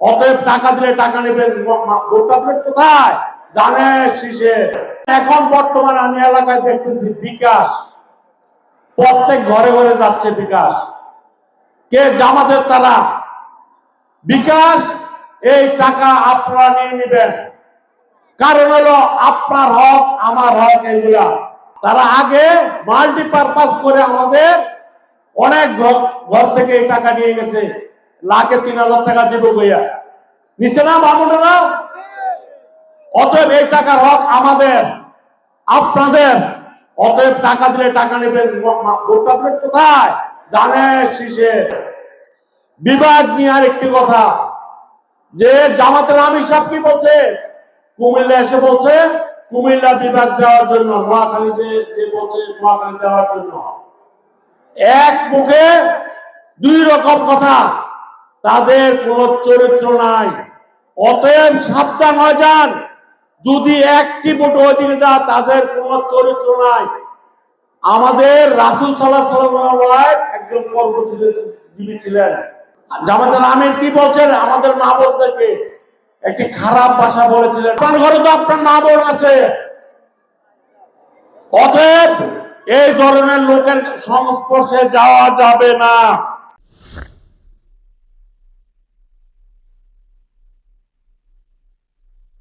অতএব টাকা দিলে টাকা নেবেন, ভোটটা কোথায়? ধানের শীষে। এখন বর্তমানে আমি এলাকায় দেখতেছি বিকাশ, প্রত্যেক ঘরে ঘরে যাচ্ছে বিকাশ। কে? জামাতের তারা। বিকাশ এই টাকা আপনারা নিয়ে নেবেন, কারণ হলো আপনার হক আমার হক। এইগুলা তারা আগে মাল্টিপারপাস করে আমাদের অনেক ঘর থেকে এই টাকা নিয়ে গেছে, লাখে 3,000 টাকা দিব বইয়া নিচে না মামুনেরা। অতএব এই টাকার হক আমাদের, আপনাদের। অতএব টাকা দিলে টাকা নেবেন, ভোটটা কোথায়? ধানের শীষে। বিভাগ নিয়ে আরেকটি কথা, যে জামাতের আমির সাহেব কি বলছে, কুমিল্লা এসে বলছে কুমিল্লা বিভাগ দেওয়ার জন্য, নোয়াখালী যে বলছে নোয়াখালী দেওয়ার জন্য। এক মুখে দুই রকম কথা, তাদের কোন চরিত্র নাই। অতএব সাবধান হয়ে যান, যদি একটি ভোট ওইদিকে যা, তাদের কোন চরিত্র নাই। আমাদের রাসূল সাল্লাল্লাহু আলাইহি ওয়াসাল্লাম একজন কর্মজীবী ছিলেন। জামাতের আমির কি বলছেন? আমাদের মা বোনদেরকে একটি খারাপ ভাষা বলেছিলেন। আপনার ঘরে তো আপনার মা বোন আছে। অতএব এই ধরনের লোকের সংস্পর্শে যাওয়া যাবে না।